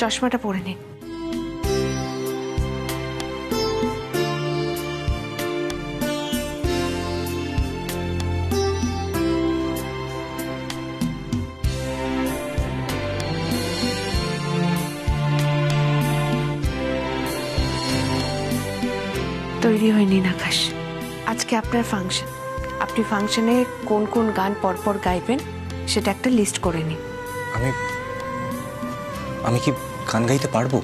চশমাটা পরে নিন। তৈরি হয়ে নিন আকাশ, আজকে আপনার ফাংশন। আপনি ফাংশনে কোন কোন গান পরপর গাইবেন সেটা একটা লিস্ট করে নিন। আমি কি গান গাইতে পারবো?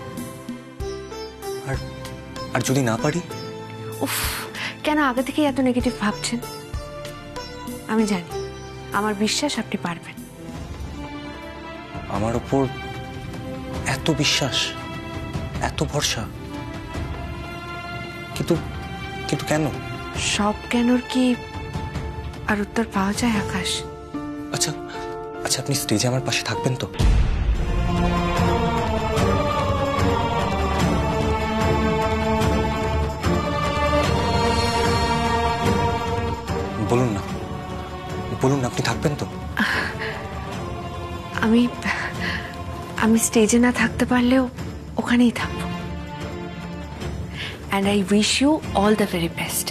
আর যদি না পারি? উফ, কেন আগে থেকেই এত নেগেটিভ ভাবছেন? আমি জানি, আমার বিশ্বাস আপনি পারবেন। আমার উপর এত বিশ্বাস, এত ভরসা, কিন্তু কিন্তু কেন? সব কেনর কি আর উত্তর পাওয়া যায় আকাশ? আচ্ছা আচ্ছা, আপনি স্টেজে আমার পাশে থাকবেন তো? বলুন না, বলুন না, আপনি থাকবেন তো? আমি স্টেজে না থাকতে পারলেও ওখানেই থাকবো। And I wish you all the very best.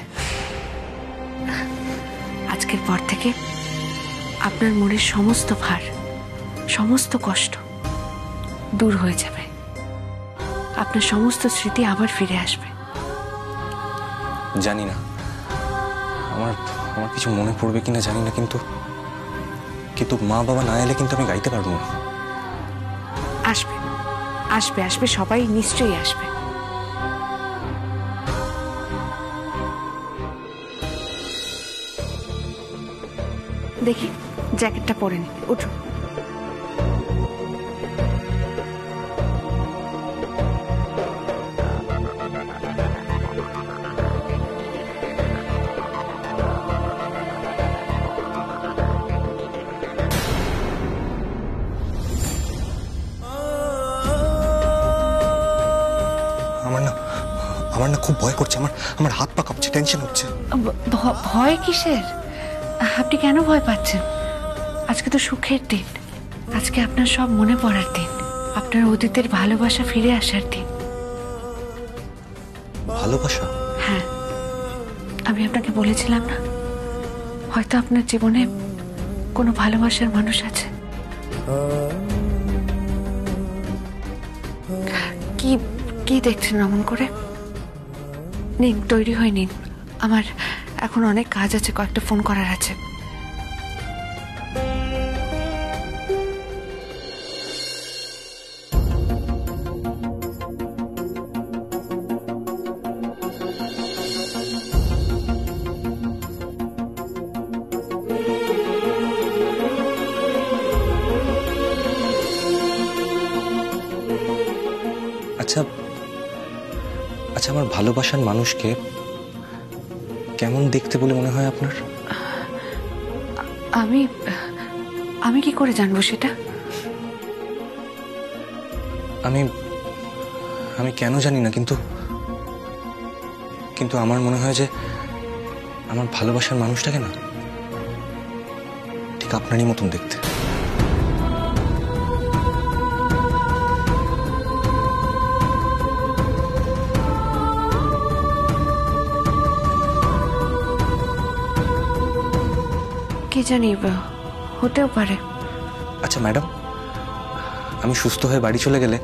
আজকের পর থেকে আপনার মনের সমস্ত ভার, সমস্ত কষ্ট দূর হয়ে যাবে। আপনার সমস্ত স্মৃতি আবার ফিরে আসবে। জানি না আমার কিছু মনে পড়বে কিনা জানি না, কিন্তু মা বাবা না এলে কিন্তু আমি গাইতে পারবো না। আসবে আসবে আসবে, সবাই নিশ্চয়ই আসবে। দেখি জ্যাকেটটা পরে নিন, উঠুন। আমার না খুব ভয় করছে, আমার হাত পা কাঁপছে, টেনশন হচ্ছে। ভয় কিসের? আপনি কেন ভয় পাচ্ছেন? আজকে তো সুখের দিন, আজকে আপনার সব মনে পড়ার দিন, আপনার অতীতের ভালোবাসা ফিরে আসার দিন। ভালোবাসা? হ্যাঁ, আমি আপনাকে বলেছিলাম না, হয়তো আপনার জীবনে কোনো ভালোবাসার মানুষ আছে। কি কি দেখছেন অমন করে? নিন, তৈরি হয়ে নিন, আমার এখন অনেক কাজ আছে, কয়েকটা ফোন করার আছে। আচ্ছা আচ্ছা, আমার ভালোবাসার মানুষকে কেমন দেখতে বলে মনে হয় আপনার? আমি কি করে জানবো সেটা? আমি কেন জানি না, কিন্তু আমার মনে হয় যে আমার ভালোবাসার মানুষটাকে না ঠিক আপনারই মতন দেখতে। কি জানি, হতেও পারে। আচ্ছা ম্যাডাম, আমি সুস্থ হয়ে বাড়ি চলে গেলে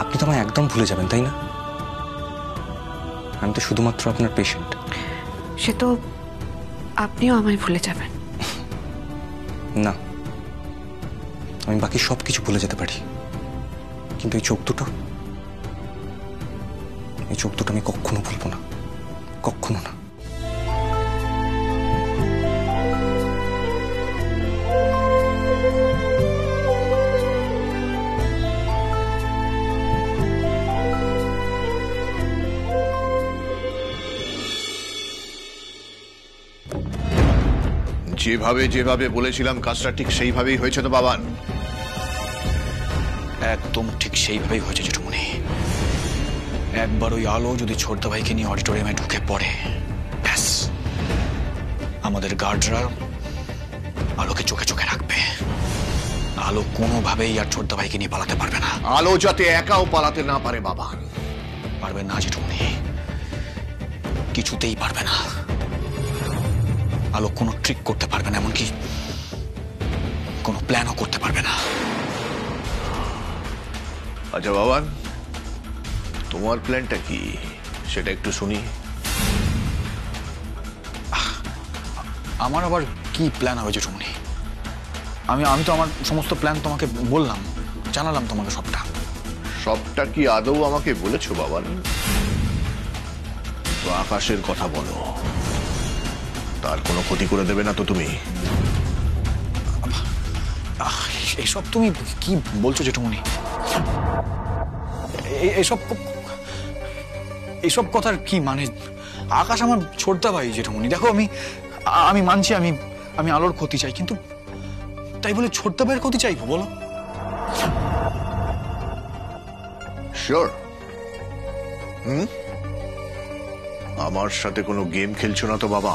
আপনি তো আমায় একদম ভুলে যাবেন, তাই না? আমি তো শুধুমাত্র আপনার পেশেন্ট। সে তো আপনিও আমায় ভুলে যাবেন। না, আমি বাকি সব কিছু ভুলে যেতে পারি, কিন্তু এই চোখ দুটো আমি কখনো ভুলবো না, কখনো না। যেভাবে যেভাবে বলেছিলাম কাজটা ঠিক সেইভাবেই হয়েছে তো বাবান? একদম ঠিক সেইভাবেই হয়েছে জেঠুমনি। একবার ওই আলো যদি ছোটদা ভাইকে নিয়ে অডিটোরিয়ামে ঢুকে পড়ে, ব্যাস আমাদের গার্ডরা আলোকে চোখে চোখে রাখবে, আলো কোনোভাবেই আর ছোটদা ভাইকে নিয়ে পালাতে পারবে না। আলো যাতে একাও পালাতে না পারে বাবা। পারবে না জেঠুমনি, কিছুতেই পারবে না। আলো কোনো ট্রিক করতে পারবে না, এমনকি কোনো প্ল্যানও করতে পারবে না। আচ্ছা বাবান, তোমার প্ল্যানটা কি সেটা একটু শুনি। আমার আবার কি প্ল্যান হবে জেঠুমনি? আমি তো আমার সমস্ত প্ল্যান তোমাকে বললাম, জানালাম তোমাকে সবটা। সবটা কি আদৌ আমাকে বলেছো বাবান? তো আকাশের কথা বলো, তার কোনো ক্ষতি করে দেবে না তো তুমি? এইসব তুমি কি বলছো জেঠুমনি? এইসব কথার কি মানে? আকাশ আমার ছোটদা ভাই জেঠুমনি। দেখো আমি মানছি আমি আলোর ক্ষতি চাই, কিন্তু তাই বলে ছোটদা ভাইয়ের ক্ষতি চাইবো বলো? শিওর? আমার সাথে কোনো গেম খেলছো না তো বাবা?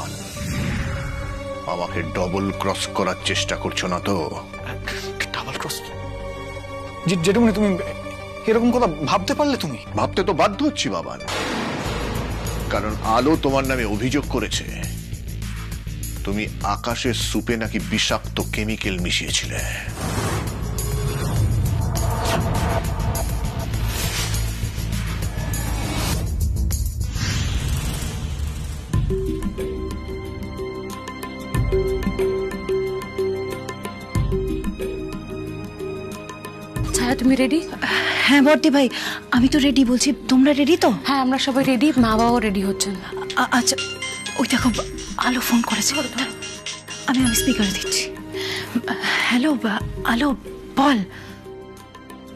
আমাকে ডবল ক্রস করার চেষ্টা করছো না তো? Double cross? জেঠুমনি তুমি এরকম কথা ভাবতে পারলে? তুমি ভাবতে তো বাধ্য হচ্ছি বাবা, কারণ আলো তোমার নামে অভিযোগ করেছে তুমি আকাশের সুপে নাকি বিষাক্ত কেমিক্যাল মিশিয়েছিলে। ছায়া, তুমি রেডি? হ্যাঁ বর্দি ভাই, আমি তো রেডি। বলছি তোমরা রেডি তো? হ্যাঁ, আমরা সবাই রেডি। মা বাবাও রেডি হচ্ছেন। আচ্ছা, ওই দেখো আলো ফোন করেছে। আমি স্পিকারে দিচ্ছি। হ্যালো আলো, বল।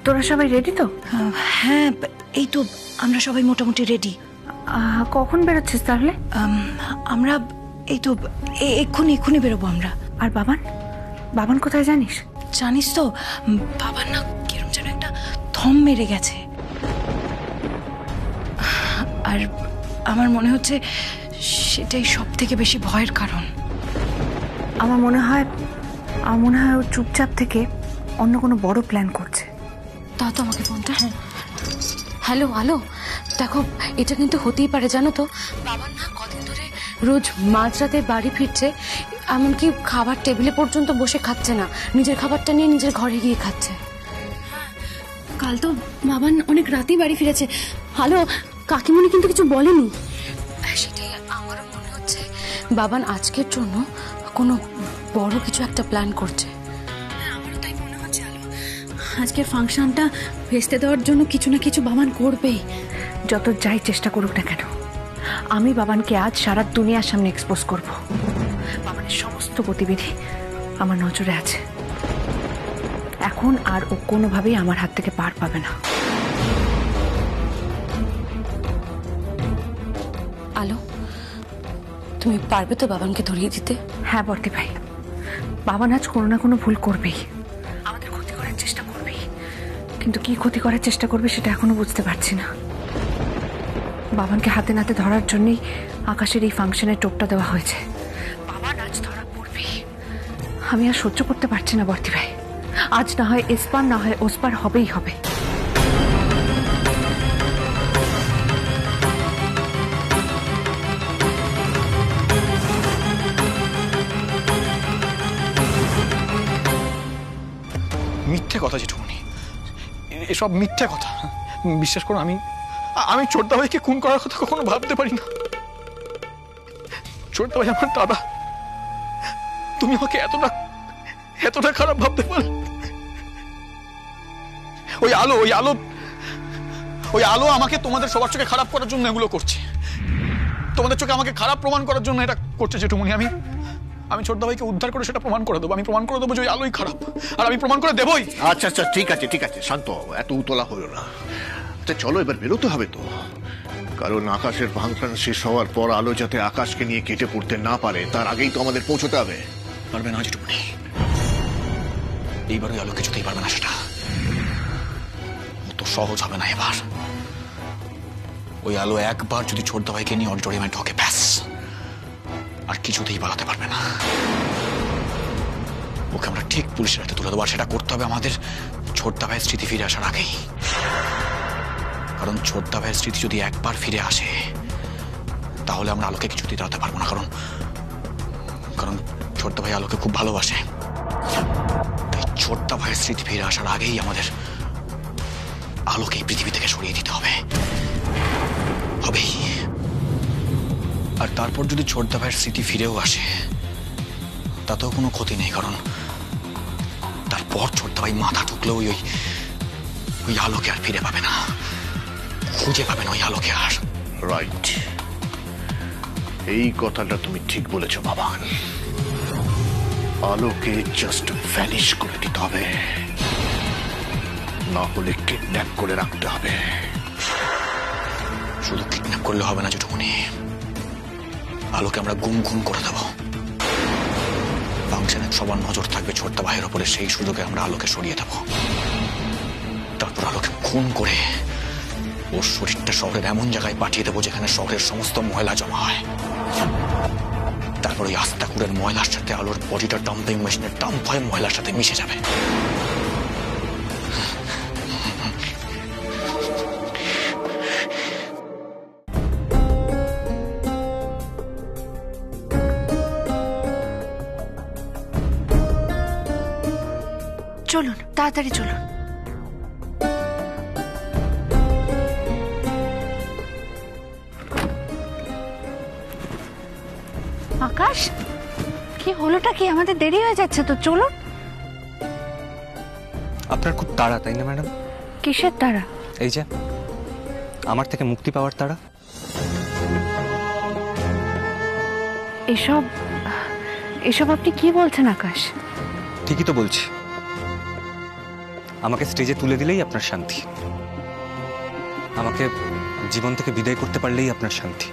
তোরা সবাই রেডি তো? হ্যাঁ, এই তো আমরা সবাই মোটামুটি রেডি। কখন বেরোচ্ছিস তাহলে? আমরা এই তো এক্ষুনি বেরোবো আমরা। আর বাবান কোথায় জানিস? জানিস তো, বাবার না কিরম যেন একটা থম মেরে গেছে। আর আমার মনে হচ্ছে সেটাই সব থেকে বেশি ভয়ের কারণ। আমার মনে হয় ও চুপচাপ থেকে অন্য কোনো বড় প্ল্যান করছে। তাও তো আমাকে ফোনটা। হ্যালো আলো, দেখো এটা কিন্তু হতেই পারে, জানো তো। বাবা না কদিন ধরে রোজ মাঝরাতে বাড়ি ফিরছে, এমনকি খাবার টেবিলে পর্যন্ত বসে খাচ্ছে না, নিজের খাবারটা নিয়ে নিজের ঘরে গিয়ে খাচ্ছে। কাল তো বাবান অনেক রাতেই বাড়ি ফিরেছে। হ্যালো, কাকিমণি কিন্তু কিছু বলেনি। সেটাই আমারও মনে হচ্ছে বাবান আজকের জন্য কোনো বড় কিছু একটা প্ল্যান করছে। আমারও তাই মনে হচ্ছে। আলো, আজকের ফাংশনটা ভেস্তে দেওয়ার জন্য কিছু না কিছু বাবান করবেই। যত যাই চেষ্টা করুক না কেন, আমি বাবানকে আজ সারা দুনিয়ার সামনে এক্সপোজ করব। বাবানের সমস্ত গতিবিধি আমার নজরে আছে। এখন আর ও কোনোভাবেই আমার হাত থেকে পার পাবে না। আলো, তুমি পারবে তো বাবানকে ধরিয়ে দিতে? হ্যাঁ বর্দি ভাই, বাবান আজ কোনো না কোনো ভুল করবেই, আমাদের ক্ষতি করার চেষ্টা করবেই। কিন্তু কি ক্ষতি করার চেষ্টা করবে সেটা এখনো বুঝতে পারছি না। বাবানকে হাতে নাতে ধরার জন্যই আকাশের এই ফাংশনের টোপটা দেওয়া হয়েছে। বাবান আজ ধরা পড়বেই। আমি আর সহ্য করতে পারছি না বর্দি ভাই। আজ না হয় এসপার, না হয় ওসপার হবেই হবে। মিথ্যে কথা জেঠুমনি, এসব মিথ্যে কথা। বিশ্বাস করো, আমি ছোটদা ভাইকে খুন করার কথা কখনো ভাবতে পারি না। ছোটদা ভাই আমার দাদা, তুমি আমাকে এতটা খারাপ ভাবতে পারো? ওই আলো আমাকে তোমাদের সবার চোখে খারাপ করার জন্য এগুলো করছে। তোমাদের চোখে আমাকে খারাপ প্রমাণ করার জন্য এটা করছে জেঠুমনি। আমি ছোটদা ভাইকে উদ্ধার করে সেটা প্রমাণ করে দেবো। আমি প্রমাণ করে দেবো যে ওই আলোই খারাপ, আর আমি প্রমাণ করে দেবই। আচ্ছা আচ্ছা, ঠিক আছে, শান্ত হও, এত উতলা হলো না। আচ্ছা চলো, এবার বেরোতে হবে তো, কারণ আকাশের ফাংশন শেষ হওয়ার পর আলো যাতে আকাশকে নিয়ে কেটে পড়তে না পারে তার আগেই তো আমাদের পৌঁছতে হবে। পারবে না জেঠুমনি, এইবার ওই আলো কিছুতেই পারবে না। সেটা অত সহজ হবে না এবার। ওই আলো একবার যদি ছোটদা ভাইকে নিয়ে অডিটোরিয়ামে ঢোকে, ব্যাস আর কিছুতেই পালাতে পারবে না। ওকে আলোকে আমরা ঠিক পুলিশের হাতে তুলে দেবো, আর সেটা করতে হবে আমাদের ছোটদা ভাইয়ের স্মৃতি ফিরে আসার আগেই। কারণ ছোটদা ভাইয়ের স্মৃতি যদি একবার ফিরে আসে তাহলে আমরা আলোকে কিছুতেই দাঁড়াতে পারবো না, কারণ কারণ ছোটদা ভাই আলোকে খুব ভালোবাসে। তাই ছোটদা ভাইয়ের স্মৃতি ফিরে আসার আগেই আমাদের আলোকে এই পৃথিবী থেকে সরিয়ে দিতে হবে, হবেই। আর তারপর যদি ছোটদা ভাইয়ের স্মৃতি ফিরেও আসে তাতেও কোনো ক্ষতি নেই, কারণ তারপর ছোটদা ভাই মাথা ঠুকলেও ওই আলোকে আর ফিরে পাবে না, খুঁজে পাবে না ওই আলোকে আর। রাইট, এই কথাটা তুমি ঠিক বলেছো বাবান। আলোকে জাস্ট ভ্যানিশ করে দিতে হবে, না হলে কিডন্যাপ করে রাখতে হবে। শুধু কিডন্যাপ করলে হবে না যেটুকুনি, আলোকে আমরা গুম খুন করে দেব। ফাংশনে সবার নজর থাকবে ছোটদা ভাইয়ের ওপরে, সেই সুযোগে আমরা আলোকে সরিয়ে দেব। তারপর আলোকে খুন করে ওর শরীরটা শহরের এমন জায়গায় পাঠিয়ে দেবো যেখানে শহরের সমস্ত ময়লা জমা হয়। তারপর ওই আস্তাকুড়ের ময়লার সাথে আলোর বডিটা ডাম্পিং মেশিনের ডাম্প হয়ে ময়লার সাথে মিশে যাবে। চলুন, তাড়াতাড়ি চলুন। আকাশ, কি হলোটা কি? আমাদের দেরি হয়ে যাচ্ছে তো, চলুন। আপনার খুব তাড়া তাই না ম্যাডাম? কিসের তাড়া? এই যে আমার থেকে মুক্তি পাওয়ার তাড়া। এসব এসব আপনি কি বলছেন আকাশ? ঠিকই তো বলছি, আমাকে স্টেজে তুলে দিলেই আপনার শান্তি, আমাকে জীবন থেকে বিদায় করতে পারলেই আপনার শান্তি।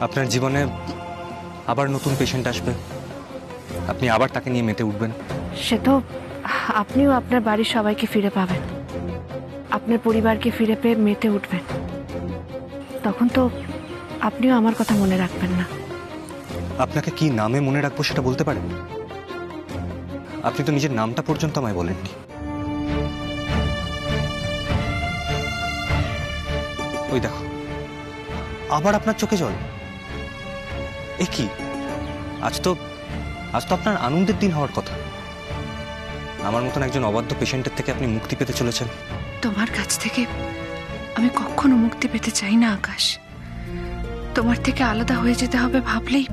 আপনার জীবনে আবার নতুন পেশেন্ট আসবে, আপনি আবার তাকে নিয়ে মেতে উঠবেন। সে তো আপনিও আপনার বাড়ির সবাইকে ফিরে পাবেন, আপনার পরিবারকে ফিরে পেয়ে মেতে উঠবেন। তখন তো আপনিও আমার কথা মনে রাখবেন না। আপনাকে কি নামে মনে রাখবো সেটা বলতে পারেন? আপনি তো নিজের নামটা পর্যন্ত আমায় বলেননি। ওই দেখো, আবার আপনার চোখে জল। এ কি? আজ তো আপনার আনন্দের দিন হওয়ার কথা। আমার মতন একজন অবাধ্য পেশেন্টের থেকে আপনি মুক্তি পেতে চলেছেন। তোমার কাছ থেকে আমি কখনো মুক্তি পেতে চাই না আকাশ। তোমার থেকে আলাদা হয়ে যেতে হবে ভাবলেই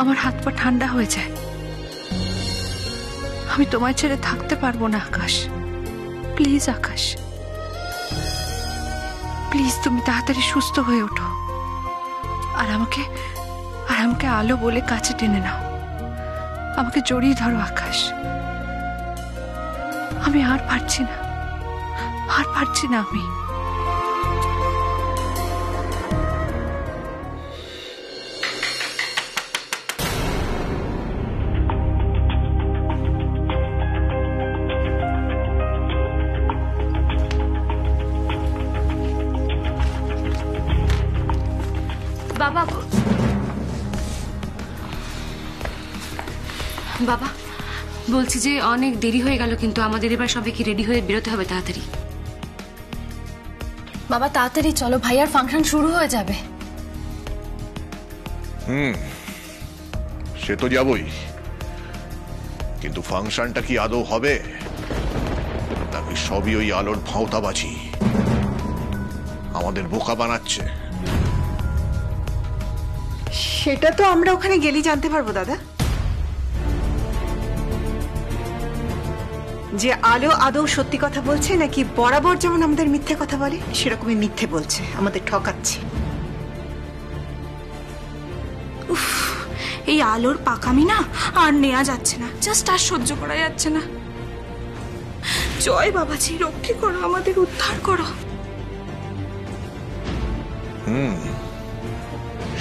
আমার হাত পা ঠান্ডা হয়ে যায়। আমি তোমায় ছেড়ে থাকতে পারবো না আকাশ। প্লিজ আকাশ, প্লিজ তুমি তাড়াতাড়ি সুস্থ হয়ে ওঠো আর আমাকে আলো বলে কাছে টেনে নাও। আমাকে জড়িয়ে ধরো আকাশ। আমি আর পারছি না আমি। বাবা, বাবা বলছি যে অনেক দেরি হয়ে গেল, কিন্তু আমাদের এবার সবাইকে রেডি হয়ে বেরোতে হবে তাড়াতাড়ি। বাবা তাড়াতাড়ি চলো, ভাইয়ার ফাংশন শুরু হয়ে যাবে। সে তো যাবই, কিন্তু ফাংশনটা কি আদৌ হবে নাকি সবই ওই আলোর ভাঁওতাবাজি? আমাদের বোকা বানাচ্ছে। সেটা তো আমরা ওখানে গেলেই জানতে পারবো দাদা, যে আলো আদৌ সত্যি কথা বলছে নাকি বরাবর যেমন আমাদের মিথ্যে কথা বলে সেরকমই মিথ্যে বলছে, আমাদের ঠকাচ্ছে। এই আলোর পাকামি না আর নেওয়া যাচ্ছে না, জাস্ট আর সহ্য করা যাচ্ছে না। জয় বাবাজি, রক্ষে করো, আমাদের উদ্ধার করো।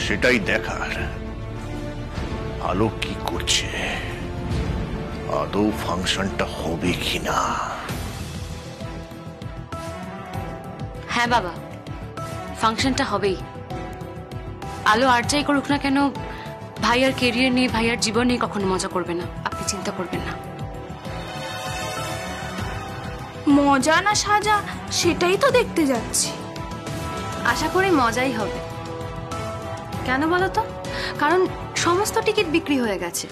সেটাই দেখার আলো কি করছে, আদৌ ফাংশনটা হবে কিনা। হ্যাঁ বাবা, ফাংশনটা হবেই। আলো আর যাই করুক না কেন, ভাইয়ার কেরিয়ার নিয়ে, ভাইয়ার জীবন নিয়ে কখনো মজা করবে না, আপনি চিন্তা করবেন না। মজা না সাজা সেটাই তো দেখতে যাচ্ছি। আশা করি মজাই হবে। কেন বলো তো? কারণ সমস্ত টিকিট বিক্রি হয়ে গেছে।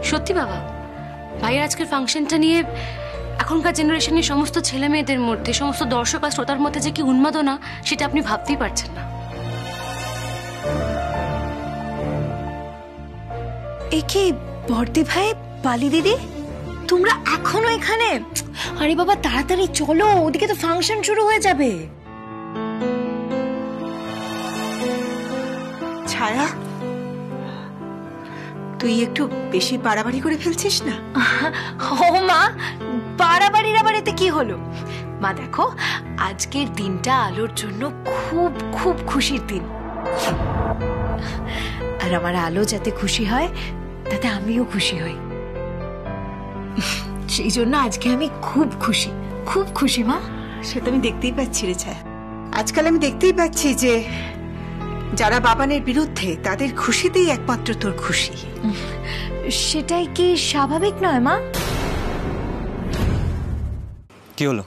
সত্যি বাবা, ভাইয়ের আজকের ফাংশনটা নিয়ে এখনকার জেনারেশনের সমস্ত ছেলে মেয়েদের মধ্যে, সমস্ত দর্শক আর শ্রোতার মধ্যে যে কি উন্মাদনা, সেটা আপনি ভাবতেই পারছেন না। এ কি বর্দি ভাই, পালি দিদি, তোমরা এখনো এখানে? আরে বাবা তাড়াতাড়ি চলো, ওদিকে তো ফাংশন শুরু হয়ে যাবে। ছায়া, তুই একটু বেশি বাড়াবাড়ি করে ফেলছিস না? ও মা, বাড়াবাড়ির আবার এতে কি হলো? মা দেখো, আজকের দিনটা আলোর জন্য খুব খুব খুশির দিন, আর আমার আলো যাতে খুশি হয় তাতে আমিও খুশি হই। সেই জন্য আজকে আমি খুব খুশি, খুব খুশি মা। সেটা আমি দেখতেই পাচ্ছি রে ছায়া। আজকাল আমি দেখতেই পাচ্ছি যে যারা বাবানের বিরুদ্ধে, তাদের খুশিতেই একমাত্র তোর খুশি। সেটাই কি স্বাভাবিক নয় মা? কি হলো?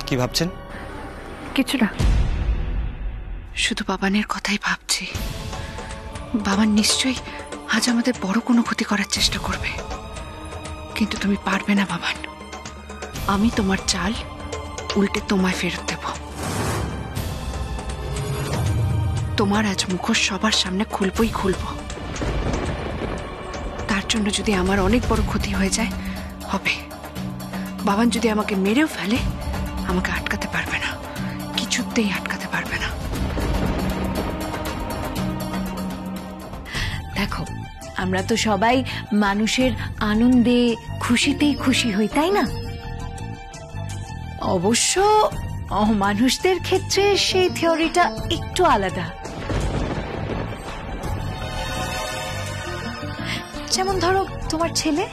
কি ভাবছেন? কিছু না, শুধু বাবানের কথাই ভাবছি। বাবান নিশ্চয়ই আজ আমাদের বড় কোনো ক্ষতি করার চেষ্টা করবে, কিন্তু তুমি পারবে না বাবান। আমি তোমার চাল উল্টে তোমায় ফেরত দেব। তোমার আজ মুখোশ সবার সামনে খুলবই খুলব। তার জন্য যদি আমার অনেক বড় ক্ষতি হয়ে যায়, হবে। বাবান যদি আমাকে মেরেও ফেলে, আমাকে আটকাতে পারবে না, কিছুতেই আটকাতে পারবে না। দেখো, আমরা তো সবাই মানুষের আনন্দে খুশিতেই খুশি হই, তাই না? অবশ্য মানুষদের ক্ষেত্রে সেই থিওরিটা একটু আলাদা। যেমন ধরো তোমার ছেলে,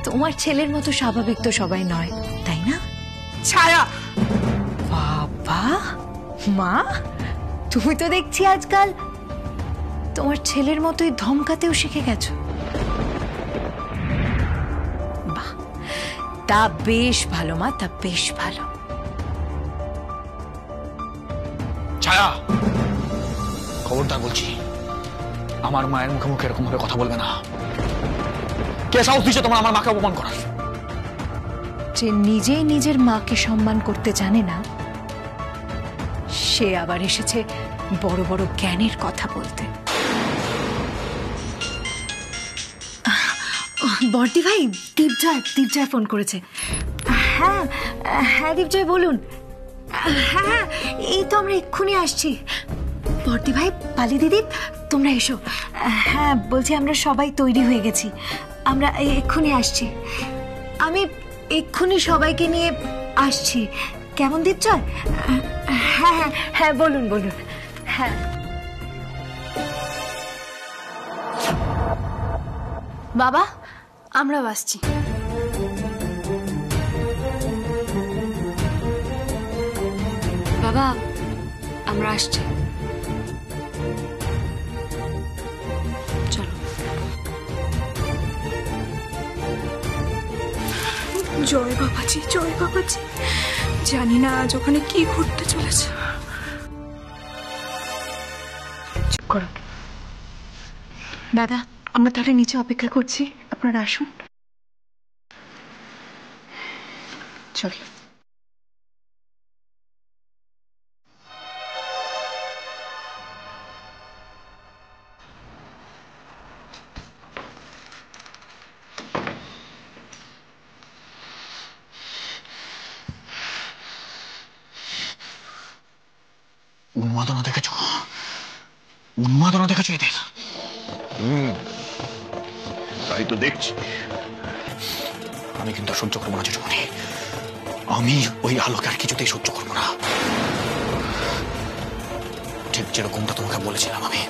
তোমার ছেলের মতো স্বাভাবিক তো সবাই নয়, তাই না? ছায়া, বাবা মা, তুমি তো দেখছি আজকাল তোমার ছেলের মতোই ধমকাতেও শিখে গেছো। বাহ, তা বেশ ভালো মা, তা বেশ ভালো। ছায়া, খবরদার বলছি, আমার মায়ের মুখে মুখে এরকম ভাবে কথা বলবে না। কে সাহস দিচ্ছে তোমার আমার মাকে অপমান করার? যে নিজেই নিজের মাকে সম্মান করতে জানে না, সে আবার এসেছে বড় বড় জ্ঞানের কথা বলতে। বর্দি ভাই, দীপজয় ফোন করেছে। হ্যাঁ হ্যাঁ দীপজয় বলুন। হ্যাঁ এই তো আমরা এক্ষুনি আসছি। বর্দি ভাই, পালি দিদি, তোমরা এসো। হ্যাঁ বলছি, আমরা সবাই তৈরি হয়ে গেছি, আমরা এক্ষুনি আসছি। আমি এক্ষুনি সবাইকে নিয়ে আসছি, কেমন দীপজয়? হ্যাঁ হ্যাঁ হ্যাঁ বলুন বলুন। হ্যাঁ বাবা, আমরাও আসছি। বাবা, আমরা আসছি, চলো। জয় বাবাজি, জয় বাবাজি। জানি না আজ ওখানে কি ঘটতে চলেছে। চুপ করো দাদা, আমরা তাহলে নিচে অপেক্ষা করছি, আপনারা আসুন। চল। উন্মাদনা দেখেছ? উন্মাদনা দেখেছ এদের? তাই তো দেখছি। আমি কিন্তু আর সহ্য করবো না জেঠুমনি। আমি ওই আলোকে আর কিছুতেই সহ্য করবো না। ঠিক যেরকমটা তোমাকে বলেছিলাম, আমি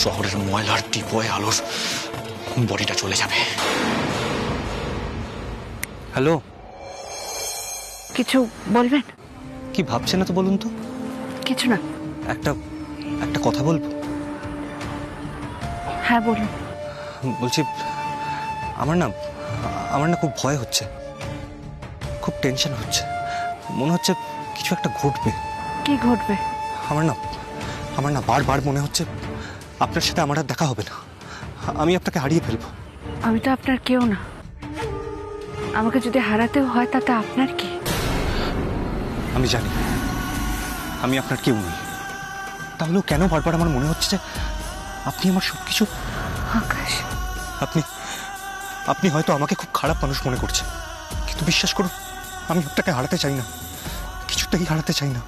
শহরের ময়লার টিপোয় আলোর বডিটা চলে যাবে। হ্যালো, কিছু বলবেন? কি ভাবছেন না তো বলুন তো? কিছু না। একটা একটা কথা বলবো? হ্যাঁ বলুন। বলছি আমার না খুব ভয় হচ্ছে, খুব টেনশন হচ্ছে, মনে হচ্ছে কিছু একটা ঘটবে। কি ঘটবে? আমার না বারবার মনে হচ্ছে আপনার সাথে আমার আর দেখা হবে না, আমি আপনাকে হারিয়ে ফেলবো। আমি তো আপনার কেউ না, আমাকে যদি হারাতেও হয় তাতে আপনার কি? আমি জানি আমি আপনার কেউ নই, তাহলেও কেন বারবার আমার মনে হচ্ছে যে আপনি আমার সবকিছু। আকাশ, আপনি হয়তো আমাকে খুব খারাপ মানুষ মনে করছেন, কিন্তু বিশ্বাস করুন আমি আপনাকে হারাতে চাই না, কিছুতেই হারাতে চাই না।